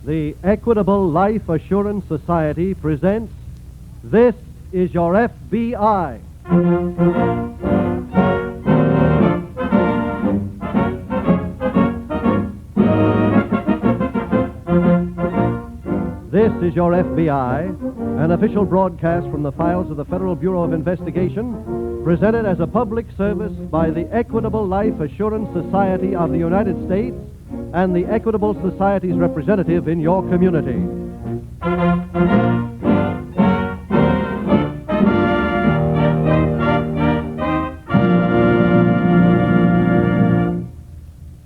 The Equitable Life Assurance Society presents This Is Your FBI. This is Your FBI, an official broadcast from the files of the Federal Bureau of Investigation, presented as a public service by the Equitable Life Assurance Society of the United States and the Equitable Society's representative in your community.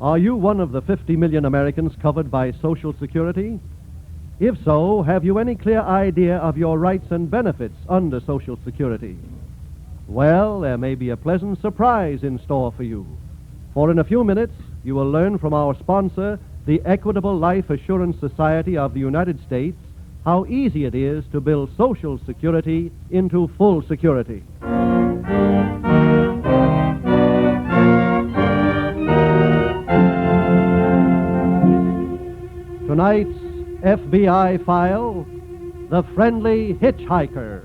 Are you one of the 50 million Americans covered by Social Security? If so, have you any clear idea of your rights and benefits under Social Security? Well, there may be a pleasant surprise in store for you. For in a few minutes, you will learn from our sponsor, the Equitable Life Assurance Society of the United States, how easy it is to build Social Security into full security. Tonight's FBI file, The Friendly Hitchhiker.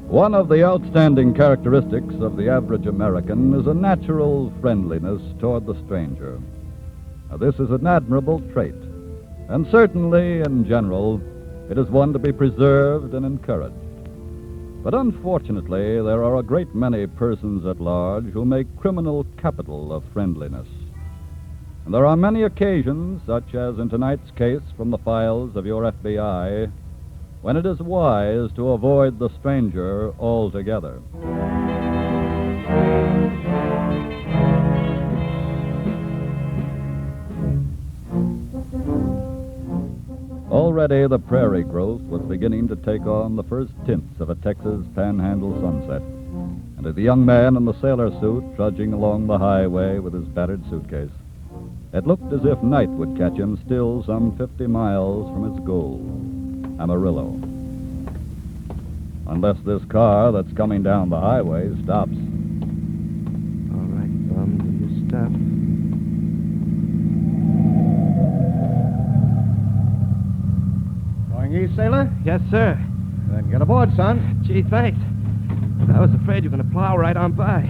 One of the outstanding characteristics of the average American is a natural friendliness toward the stranger. Now, this is an admirable trait, and certainly, in general, it is one to be preserved and encouraged. But unfortunately, there are a great many persons at large who make criminal capital of friendliness. And there are many occasions, such as in tonight's case from the files of your FBI, when it is wise to avoid the stranger altogether. Already the prairie growth was beginning to take on the first tints of a Texas panhandle sunset, and as the young man in the sailor suit trudging along the highway with his battered suitcase, it looked as if night would catch him still some 50 miles from his goal, Amarillo. Unless this car that's coming down the highway stops. All right, bum, do your stuff. Going east, sailor? Yes, sir. Then get aboard, son. Gee, thanks. I was afraid you were going to plow right on by.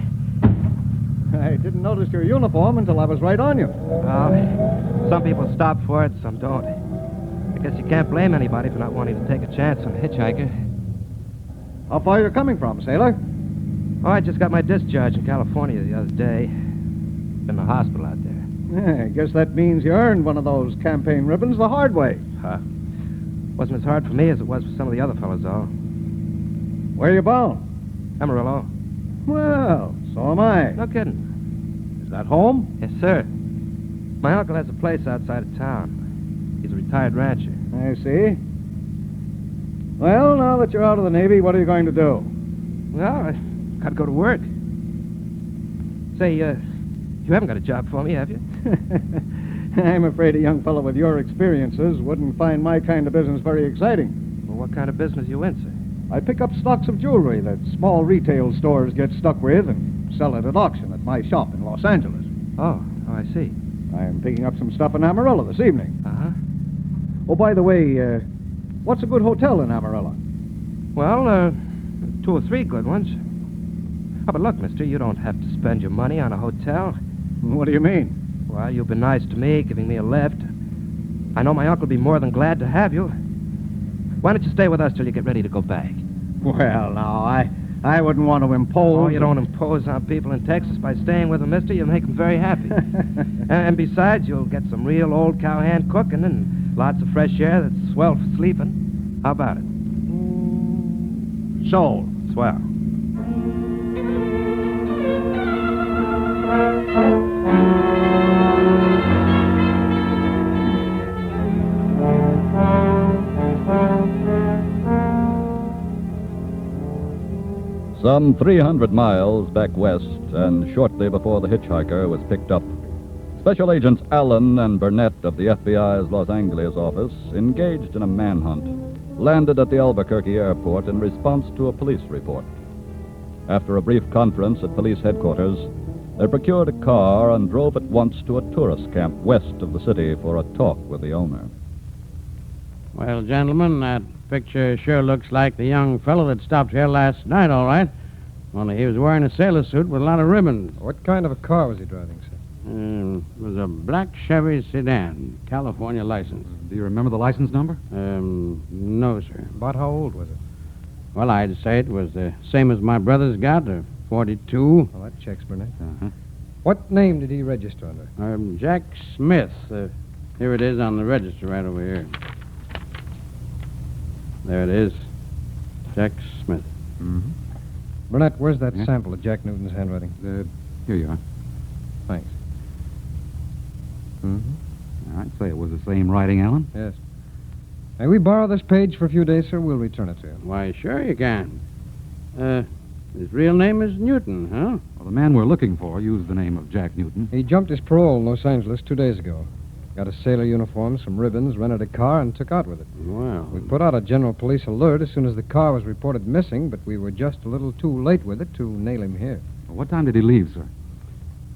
I didn't notice your uniform until I was right on you. Well, some people stop for it, some don't. I guess you can't blame anybody for not wanting to take a chance on a hitchhiker. How far you're coming from, sailor? Oh, I just got my discharge in California the other day. In the hospital out there. Yeah, I guess that means you earned one of those campaign ribbons the hard way. Huh? Wasn't as hard for me as it was for some of the other fellas, though. Where you bound? Amarillo. Well, so am I. No kidding. Is that home? Yes, sir. My uncle has a place outside of town. He's a retired rancher. I see. Well, now that you're out of the Navy, what are you going to do? Well, I gotta go to work. Say, you haven't got a job for me, have you? I'm afraid a young fellow with your experiences wouldn't find my kind of business very exciting. Well, what kind of business you in, sir? I pick up stocks of jewelry that small retail stores get stuck with and sell it at auction at my shop in Los Angeles. Oh, I see. I'm picking up some stuff in Amarillo this evening. Uh-huh. Oh, by the way, what's a good hotel in Amarillo? Well, 2 or 3 good ones. Oh, but look, mister, you don't have to spend your money on a hotel. What do you mean? Well, you've been nice to me, giving me a lift. I know my uncle will be more than glad to have you. Why don't you stay with us till you get ready to go back? Well, now, I wouldn't want to impose... Oh, you don't impose on people in Texas by staying with them, mister. You make them very happy. And besides, you'll get some real old cowhand cooking and lots of fresh air that's swell for sleeping. How about it? Sold. Swell. Some 300 miles back west, and shortly before the hitchhiker was picked up, Special Agents Allen and Burnett of the FBI's Los Angeles office, engaged in a manhunt, landed at the Albuquerque airport in response to a police report. After a brief conference at police headquarters, they procured a car and drove at once to a tourist camp west of the city for a talk with the owner. Well, gentlemen, that picture sure looks like the young fellow that stopped here last night, all right. Only he was wearing a sailor suit with a lot of ribbons. What kind of a car was he driving, sir? It was a black Chevy sedan, California license. Do you remember the license number? No, sir. About how old was it? Well, I'd say it was the same as my brother's got, 42. Well, that checks, Burnett. Uh-huh. What name did he register under? Jack Smith. Here it is on the register right over here. There it is. Jack Smith. Mm-hmm. Burnett, where's that Yeah? sample of Jack Newton's handwriting? Here you are. Thanks. Mm-hmm. All right, say it was the same writing, Allen? Yes. May we borrow this page for a few days, sir? We'll return it to you. Why, sure you can. His real name is Newton, huh? Well, the man we're looking for used the name of Jack Newton. He jumped his parole in Los Angeles 2 days ago. Got a sailor uniform, some ribbons, rented a car, and took out with it. Well, We put out a general police alert as soon as the car was reported missing, but we were just a little too late with it to nail him here. Well, what time did he leave, sir?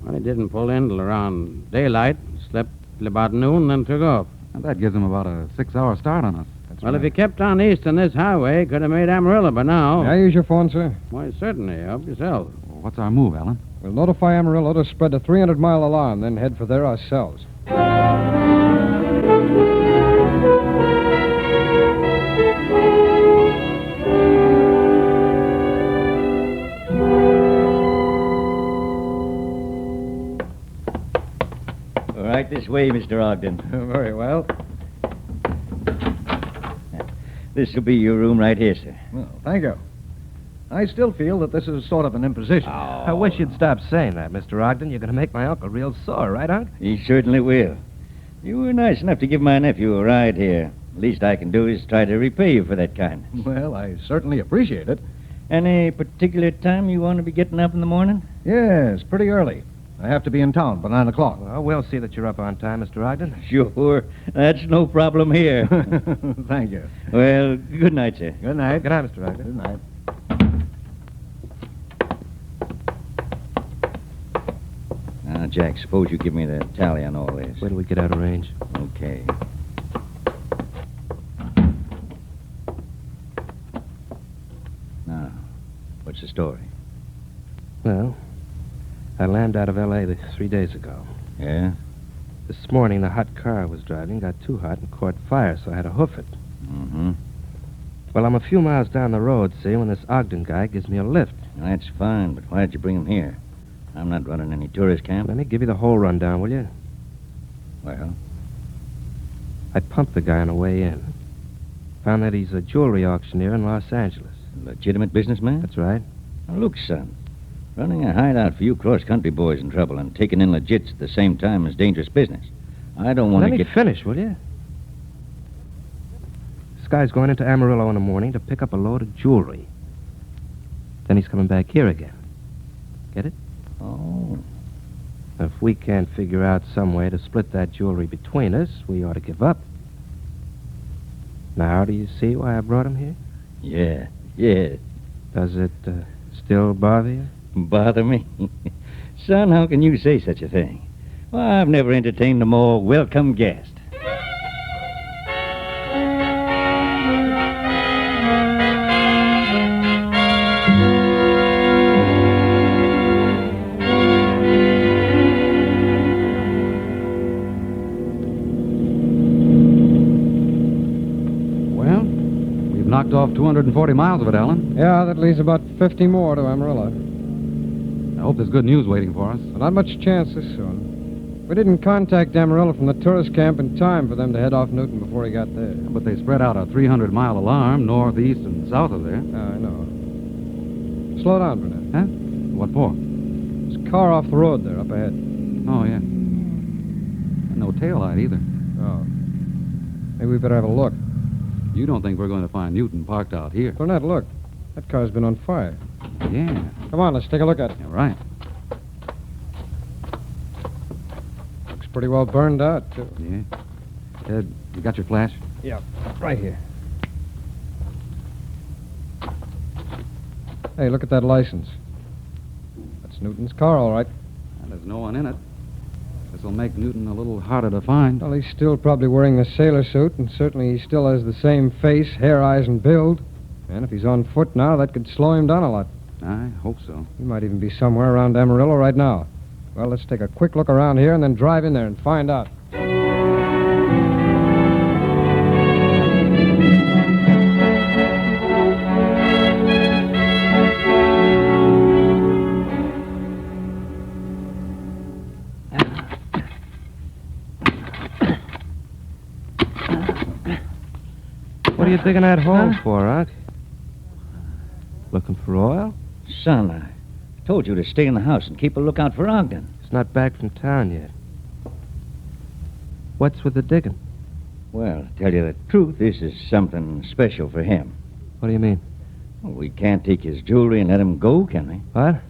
well, he didn't pull in till around daylight, slept till about noon, then took off. And that gives him about a 6-hour start on us. That's Well, right. if he kept on east on this highway, could have made Amarillo by now. May I use your phone, sir? Why, certainly. Help yourself. Well, what's our move, Allen? We'll notify Amarillo to spread a 300-mile alarm, then head for there ourselves. Right this way, Mr. Ogden. Very well. This will be your room right here, sir. Well, thank you. I still feel that this is sort of an imposition. I wish you'd stop saying that, Mr. Ogden. You're going to make my uncle real sore, right, Unc? He certainly will. You were nice enough to give my nephew a ride here. Least I can do is try to repay you for that kindness. Well, I certainly appreciate it. Any particular time you want to be getting up in the morning? Yes, pretty early. I have to be in town by 9 o'clock. Well, we'll see that you're up on time, Mr. Ogden. Sure. That's no problem here. Thank you. Well, good night, sir. Good night. Good night, Mr. Ogden. Good night. Now, Jack, suppose you give me the tally on all this. Wait till we get out of range. Okay. Now, what's the story? Well, I landed out of L.A. 3 days ago. Yeah? This morning, the hot car I was driving got too hot and caught fire, so I had to hoof it. Mm-hmm. Well, I'm a few miles down the road, see, when this Ogden guy gives me a lift. That's fine, but why'd you bring him here? I'm not running any tourist camp. Let me give you the whole rundown, will you? Well, I pumped the guy on the way in. Found that he's a jewelry auctioneer in Los Angeles. legitimate businessman? That's right. Now, look, son. Running a hideout for you cross-country boys in trouble and taking in legits at the same time is dangerous business. I don't want Let to me get... finish, will you? This guy's going into Amarillo in the morning to pick up a load of jewelry. Then he's coming back here again. Get it? Oh. If we can't figure out some way to split that jewelry between us, we ought to give up. Now, do you see why I brought him here? Yeah. Does it still bother you? Bother me? Son, how can you say such a thing? Well, I've never entertained a more welcome guest. Well, we've knocked off 240 miles of it, Allen. Yeah, that leaves about 50 more to Amarillo. I hope there's good news waiting for us. But not much chance this soon. We didn't contact Amarillo from the tourist camp in time for them to head off Newton before he got there. But they spread out a 300-mile alarm north, east, and south of there. Yeah, I know. Slow down, Burnett. Huh? What for? There's a car off the road there, up ahead. Oh, yeah. And no taillight either. Oh. Maybe we better have a look. You don't think we're going to find Newton parked out here? Burnett, look. That car's been on fire. Yeah. Come on, let's take a look at it. Yeah, right. Looks pretty well burned out, too. Yeah. You got your flash? Yeah, right here. Hey, look at that license. That's Newton's car, all right. Well, there's no one in it. This'll make Newton a little harder to find. Well, he's still probably wearing the sailor suit, and certainly he still has the same face, hair, eyes, and build. And if he's on foot now, that could slow him down a lot. I hope so. He might even be somewhere around Amarillo right now. Well, let's take a quick look around here and then drive in there and find out. What are you digging that hole for, Unc? Looking for oil? Son, I told you to stay in the house and keep a lookout for Ogden. He's not back from town yet. What's with the digging? Well, to tell you the truth, this is something special for him. What do you mean? Well, we can't take his jewelry and let him go, can we? What?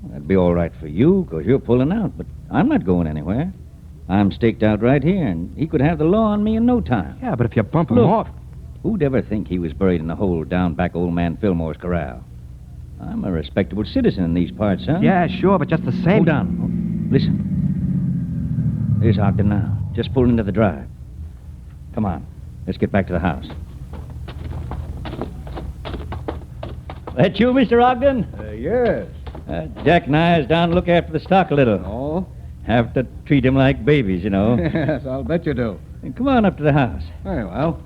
That'd be all right for you, because you're pulling out, but I'm not going anywhere. I'm staked out right here, and he could have the law on me in no time. Yeah, but if you bump him Look. off... Who'd ever think he was buried in a hole down back old man Fillmore's corral? I'm a respectable citizen in these parts, huh? Yeah, sure, but just the same... Hold on. Listen. There's Ogden now. Just pulled into the drive. Come on. Let's get back to the house. That you, Mr. Ogden? Yes. Jack and I is down to look after the stock a little. Oh? Have to treat him like babies, you know. Yes, I'll bet you do. And come on up to the house. Very well.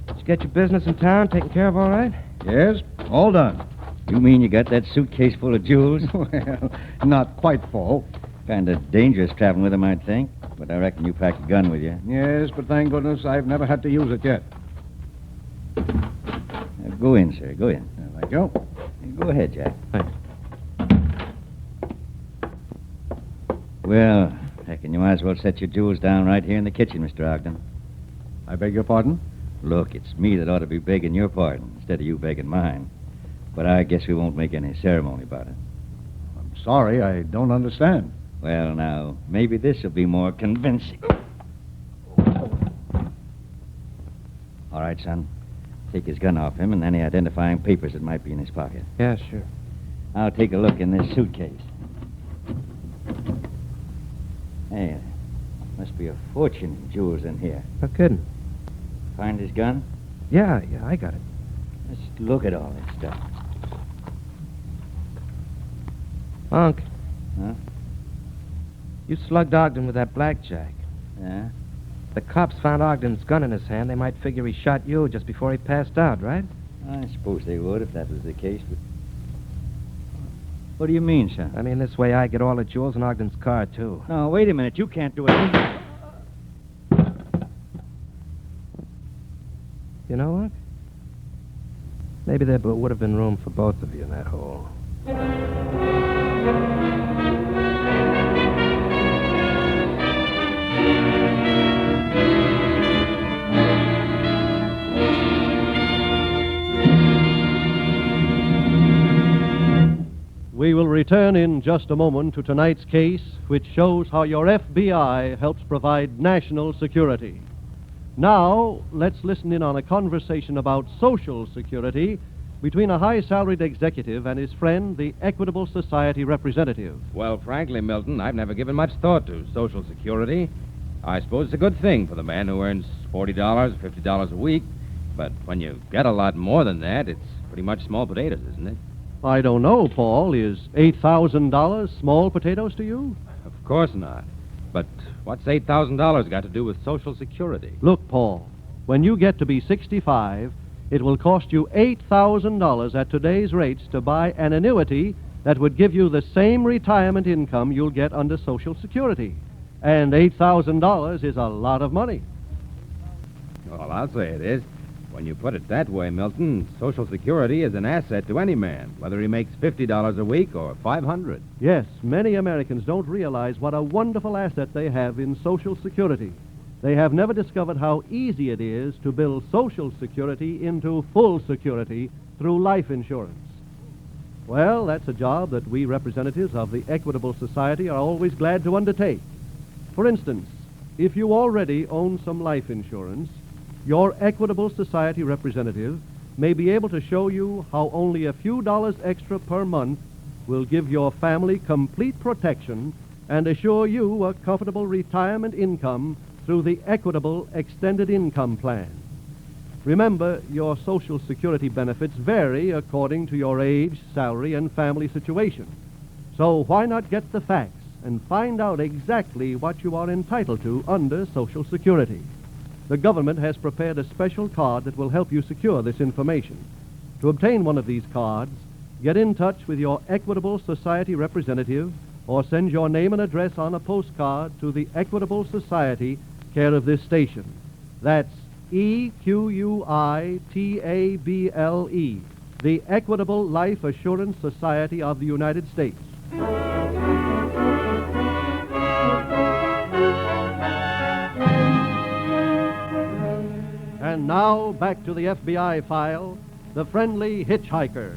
Did you get your business in town taken care of all right? Yes, all done. You mean you got that suitcase full of jewels? Well, not quite full. Kind of dangerous traveling with them, I'd think. But I reckon you packed a gun with you. Yes, but thank goodness I've never had to use it yet. Go in, sir. Go in. Thank you. Go ahead, Jack. Thanks. Well, I reckon you might as well set your jewels down right here in the kitchen, Mr. Ogden. I beg your pardon? Look, it's me that ought to be begging your pardon instead of you begging mine. But I guess we won't make any ceremony about it. I'm sorry, I don't understand. Well, now, maybe this will be more convincing. All right, son. Take his gun off him and any identifying papers that might be in his pocket. Yeah, sure. I'll take a look in this suitcase. Hey, must be a fortune in jewels in here. No kidding. Find his gun? Yeah, I got it. Let's look at all this stuff. Unc. Huh? You slugged Ogden with that blackjack. Yeah? The cops found Ogden's gun in his hand. They might figure he shot you just before he passed out, right? I suppose they would if that was the case, but... What do you mean, son? I mean, this way I get all the jewels in Ogden's car, too. No, wait a minute. You can't do it. You know what? Maybe there would have been room for both of you in that hole. We will return in just a moment to tonight's case, which shows how your FBI helps provide national security. Now, let's listen in on a conversation about Social Security between a high-salaried executive and his friend, the Equitable Society representative. Well, frankly, Milton, I've never given much thought to Social Security. I suppose it's a good thing for the man who earns $40, $50 a week. But when you get a lot more than that, it's pretty much small potatoes, isn't it? I don't know, Paul. Is $8,000 small potatoes to you? Of course not. But what's $8,000 got to do with Social Security? Look, Paul, when you get to be 65, it will cost you $8,000 at today's rates to buy an annuity that would give you the same retirement income you'll get under Social Security. And $8,000 is a lot of money. Well, I'll say it is. When you put it that way, Milton, Social Security is an asset to any man, whether he makes $50 a week or $500. Yes, many Americans don't realize what a wonderful asset they have in Social Security. They have never discovered how easy it is to build Social Security into full security through life insurance. Well, that's a job that we representatives of the Equitable Society are always glad to undertake. For instance, if you already own some life insurance, your Equitable Society representative may be able to show you how only a few dollars extra per month will give your family complete protection and assure you a comfortable retirement income through the Equitable Extended Income Plan. Remember, your Social Security benefits vary according to your age, salary, and family situation. So why not get the facts and find out exactly what you are entitled to under Social Security? The government has prepared a special card that will help you secure this information. To obtain one of these cards, get in touch with your Equitable Society representative or send your name and address on a postcard to the Equitable Society, care of this station. That's EQUITABLE, the Equitable Life Assurance Society of the United States. And now, back to the FBI file, The Friendly Hitchhiker.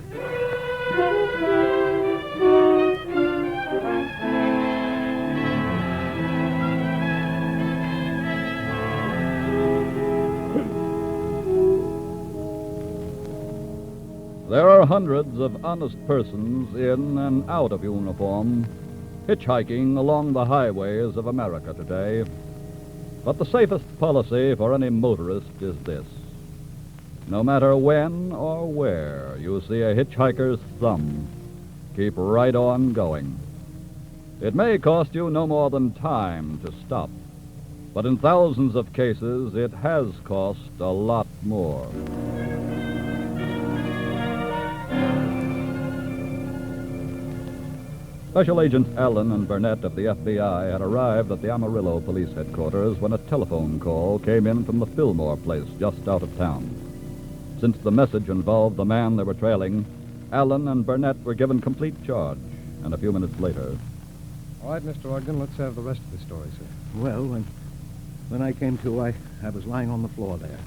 There are hundreds of honest persons in and out of uniform hitchhiking along the highways of America today. But the safest policy for any motorist is this. No matter when or where you see a hitchhiker's thumb, keep right on going. It may cost you no more than time to stop, but in thousands of cases it has cost a lot more. Special Agents Allen and Burnett of the FBI had arrived at the Amarillo Police Headquarters when a telephone call came in from the Fillmore place just out of town. Since the message involved the man they were trailing, Allen and Burnett were given complete charge, and a few minutes later... All right, Mr. Ogden, let's have the rest of the story, sir. Well, when I came to, I was lying on the floor there.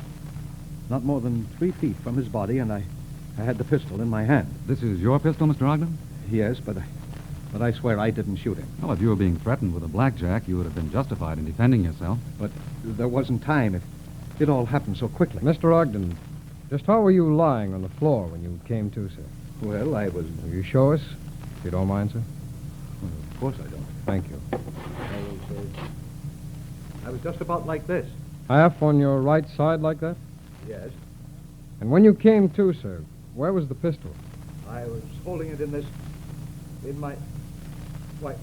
Not more than 3 feet from his body, and I had the pistol in my hand. This is your pistol, Mr. Ogden? Yes, but I swear I didn't shoot him. Well, if you were being threatened with a blackjack, you would have been justified in defending yourself. But there wasn't time. It all happened so quickly. Mr. Ogden, just how were you lying on the floor when you came to, sir? Well, I was... Will you show us, if you don't mind, sir? Well, of course I don't. Thank you. I was just about like this. Half on your right side like that? Yes. And when you came to, sir, where was the pistol? I was holding it in my... Why,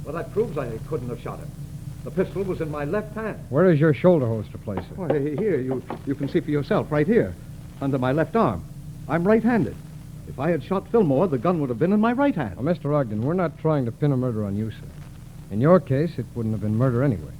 well, that proves I couldn't have shot him. The pistol was in my left hand. Where is your shoulder holster placed, sir? Why, here, you can see for yourself, right here, under my left arm. I'm right-handed. If I had shot Fillmore, the gun would have been in my right hand. Well, Mr. Ogden, we're not trying to pin a murder on you, sir. In your case, it wouldn't have been murder anyway.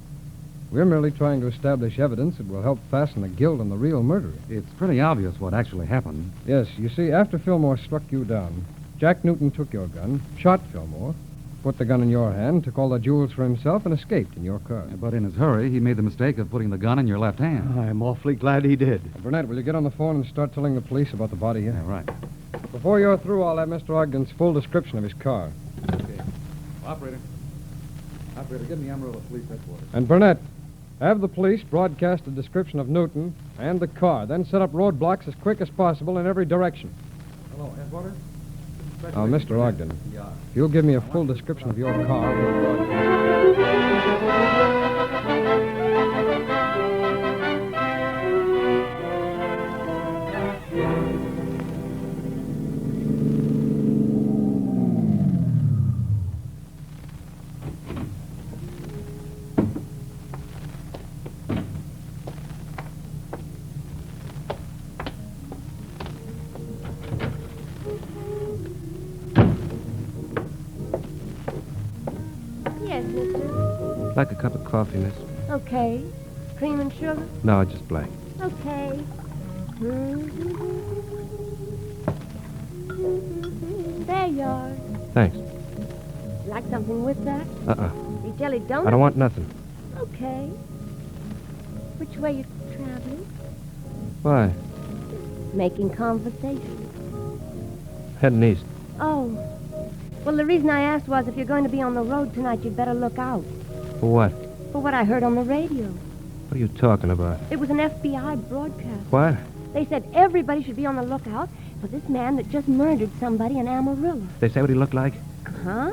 We're merely trying to establish evidence that will help fasten the guilt on the real murderer. It's pretty obvious what actually happened. Yes, you see, after Fillmore struck you down, Jack Newton took your gun, shot Fillmore, put the gun in your hand, took all the jewels for himself, and escaped in your car. But in his hurry, he made the mistake of putting the gun in your left hand. I'm awfully glad he did. Burnett, will you get on the phone and start telling the police about the body here? Yeah, right. Before you're through, I'll have Mr. Ogden's full description of his car. Okay. Operator, get me Amarillo Police Headquarters. And Burnett, have the police broadcast a description of Newton and the car, then set up roadblocks as quick as possible in every direction. Hello, Headquarters? Now, Mr. Ogden, Yeah. if you'll give me a full description of your car, we'll broadcast. Yes, mister. Like a cup of coffee, miss. Okay. Cream and sugar? No, just black. Okay. There you are. Thanks. Like something with that? Be jelly donuts? I don't want nothing. Okay. Which way you traveling? Why? Making conversation. Heading east. Oh. Well, the reason I asked was if you're going to be on the road tonight, you'd better look out. For what? For what I heard on the radio. What are you talking about? It was an FBI broadcast. What? They said everybody should be on the lookout for this man that just murdered somebody in Amarillo. They say what he looked like? Huh?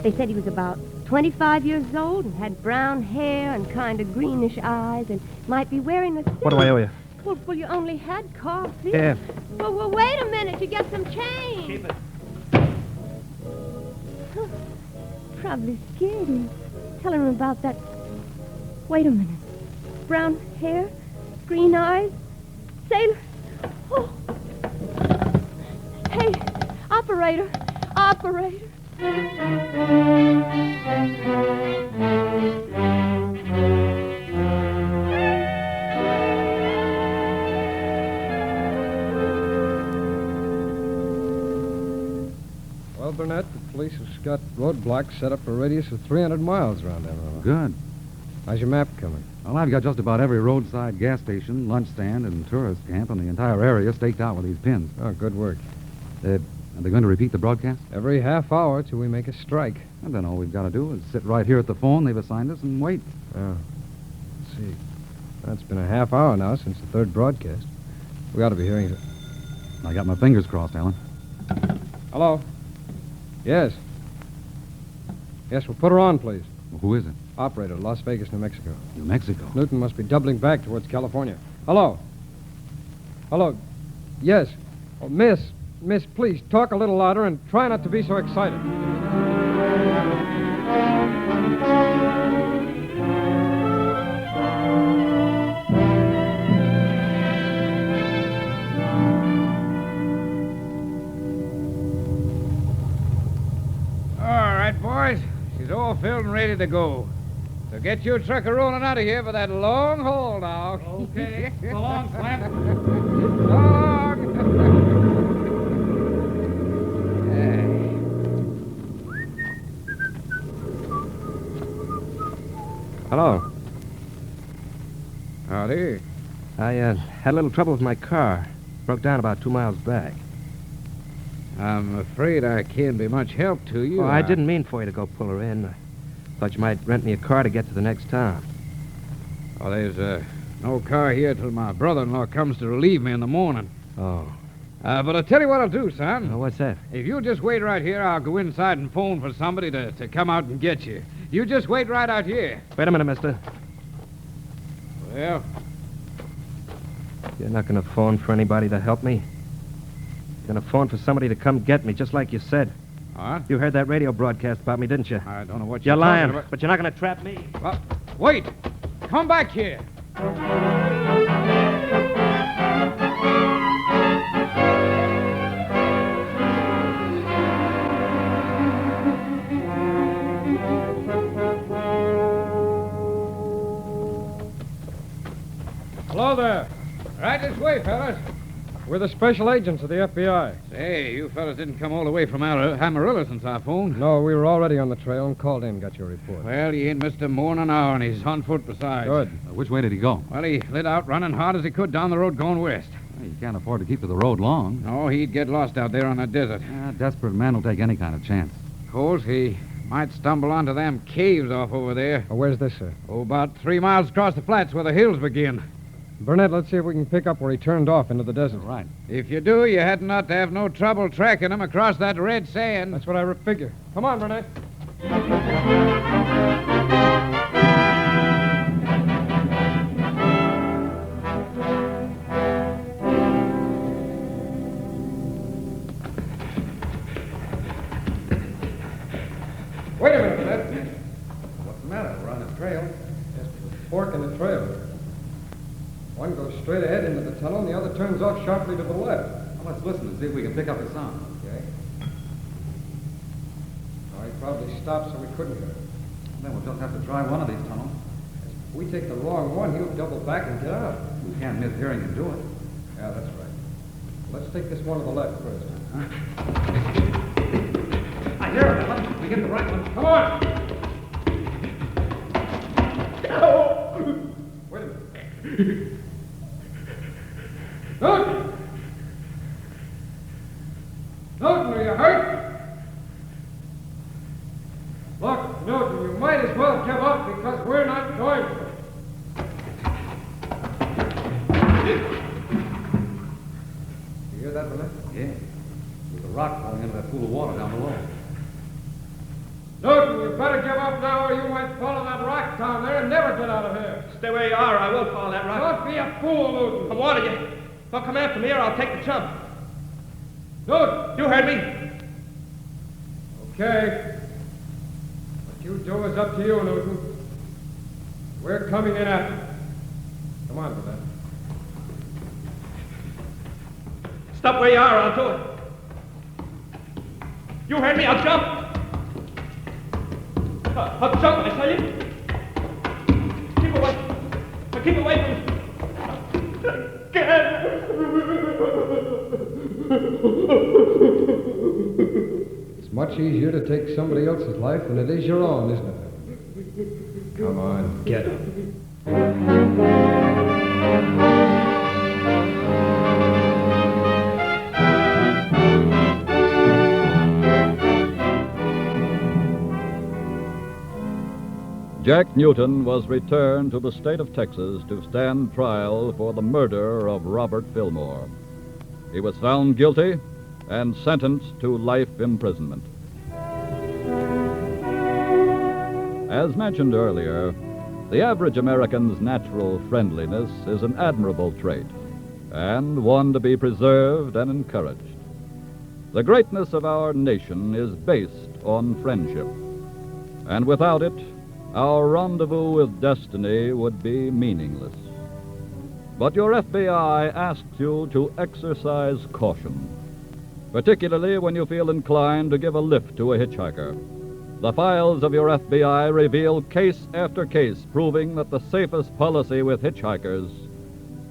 They said he was about 25 years old and had brown hair and kind of greenish eyes and might be wearing a suit. What do I owe you? Well, you only had coffee. Yeah. Well, wait a minute. You get some change. Keep it. Probably scared him. Tell him about that. Wait a minute. Brown hair, green eyes, sailor. Oh. Hey, operator. Well, Burnett, the police have got roadblocks set up for a radius of 300 miles around Amarillo. Good. How's your map coming? Well, I've got just about every roadside gas station, lunch stand, and tourist camp in the entire area staked out with these pins. Oh, good work. Are they going to repeat the broadcast? Every half hour till we make a strike. And then all we've got to do is sit right here at the phone they've assigned us and wait. Oh, let's see. Well, it's been a half hour now since the third broadcast. We ought to be hearing it. I got my fingers crossed, Alan. Hello? Yes. Yes, well, put her on, please. Well, who is it? Operator, Las Vegas, New Mexico. New Mexico. Newton must be doubling back towards California. Hello? Hello? Yes. Oh, Miss, please, talk a little louder and try not to be so excited. All right, boys. She's all filled and ready to go. So get your trucker rolling out of here for that long haul now. Okay. So long, Slam. So long. Hello. Howdy. I had a little trouble with my car. Broke down about 2 miles back. I'm afraid I can't be much help to you. I didn't mean for you to go pull her in. I thought you might rent me a car to get to the next town. Oh, there's no car here till my brother-in-law comes to relieve me in the morning. Oh. But I'll tell you what I'll do, son. What's that? If you'll just wait right here, I'll go inside and phone for somebody to come out and get you. You just wait right out here. Wait a minute, mister. Well? You're not going to phone for anybody to help me? You're going to phone for somebody to come get me, just like you said. What? You heard that radio broadcast about me, didn't you? I don't know what You're talking lying, about. but you're not going to trap me. Well, wait! Come back here! Hello there. Right this way, fellas. We're the special agents of the FBI. Say, you fellas didn't come all the way from Amarillo since I phoned. No, we were already on the trail and called in and got your report. Well, he ain't missed a more than an hour, and he's on foot besides. Good. Which way did he go? Well, he lit out running hard as he could down the road going west. Well, you can't afford to keep to the road long. No, he'd get lost out there on that desert. A desperate man will take any kind of chance. Of course, he might stumble onto them caves off over there. Oh, where's this, sir? Oh, about 3 miles across the flats where the hills begin. Burnett, let's see if we can pick up where he turned off into the desert. Right. If you do, you hadn't ought to have no trouble tracking him across that red sand. That's what I figure. Come on, Burnett. Wait a minute, Burnett. What's the matter? We're on a trail. There's a fork in the trail. One goes straight ahead into the tunnel, and the other turns off sharply to the left. Well, let's listen and see if we can pick up the sound. Okay. Oh, he probably stopped so we couldn't hear it. Then we'll just have to try one of these tunnels. If we take the wrong one, he'll double back and get out. We can't miss hearing him do it. Yeah, that's right. Let's take this one to the left first. I hear it, Ellen. We get the right one. Come on! Wait a minute. Newton! Newton, are you hurt? Look, Newton, you might as well give up because we're not going You hear that, Willie? Yeah. There's a rock falling into that pool of water down below. Newton, you better give up now or you might fall in that rock down there and never get out of here. Stay where you are, or I will fall that rock. Don't be a fool, Newton. I warned you. Don't come after me, or I'll take the jump. Newton! You heard me. Okay. What you do is up to you, Newton. We're coming in after you. Come on, Villette. Stop where you are, or I'll do it. You heard me, I'll jump. I'll jump, I tell you. Keep away. Keep away from me. It's much easier to take somebody else's life than it is your own, isn't it? Come on, get up. Jack Newton was returned to the state of Texas to stand trial for the murder of Robert Fillmore. He was found guilty and sentenced to life imprisonment. As mentioned earlier, the average American's natural friendliness is an admirable trait, and one to be preserved and encouraged. The greatness of our nation is based on friendship, and without it, our rendezvous with destiny would be meaningless. But your FBI asks you to exercise caution, particularly when you feel inclined to give a lift to a hitchhiker. The files of your FBI reveal case after case proving that the safest policy with hitchhikers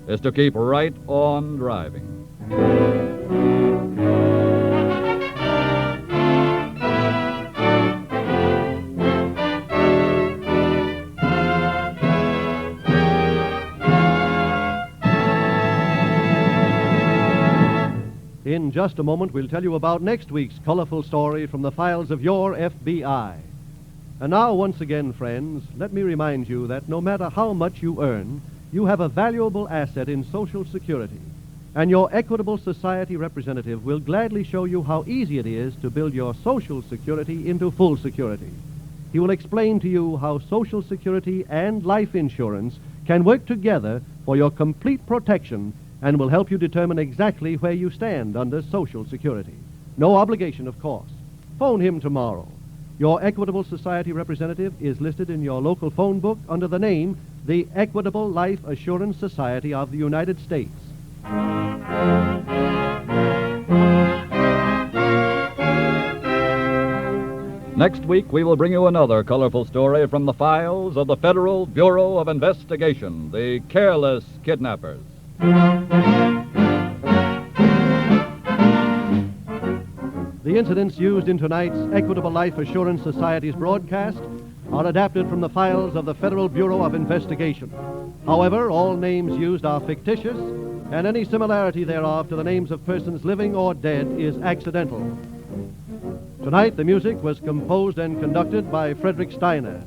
is to keep right on driving. In just a moment, we'll tell you about next week's colorful story from the files of your FBI. And now, once again, friends, let me remind you that no matter how much you earn, you have a valuable asset in Social Security. And your Equitable Society representative will gladly show you how easy it is to build your Social Security into full security. He will explain to you how Social Security and life insurance can work together for your complete protection and will help you determine exactly where you stand under Social Security. No obligation, of course. Phone him tomorrow. Your Equitable Society representative is listed in your local phone book under the name the Equitable Life Assurance Society of the United States. Next week, we will bring you another colorful story from the files of the Federal Bureau of Investigation, the Careless Kidnappers. The incidents used in tonight's Equitable Life Assurance Society's broadcast are adapted from the files of the Federal Bureau of Investigation. However, all names used are fictitious, and any similarity thereof to the names of persons living or dead is accidental. Tonight, the music was composed and conducted by Frederick Steiner.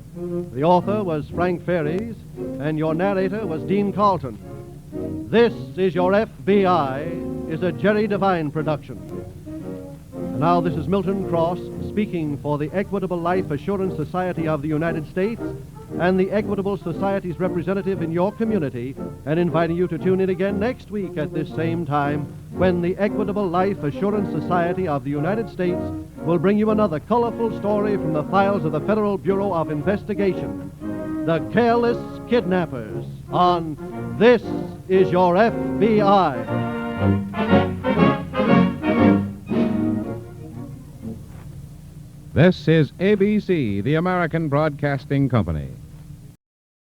The author was Frank Ferries, and your narrator was Dean Carleton. This is Your FBI is a Jerry Devine production. And now this is Milton Cross speaking for the Equitable Life Assurance Society of the United States and the Equitable Society's representative in your community, and inviting you to tune in again next week at this same time when the Equitable Life Assurance Society of the United States will bring you another colorful story from the files of the Federal Bureau of Investigation, the Careless Kidnappers, on This is Your FBI. This is ABC, the American Broadcasting Company.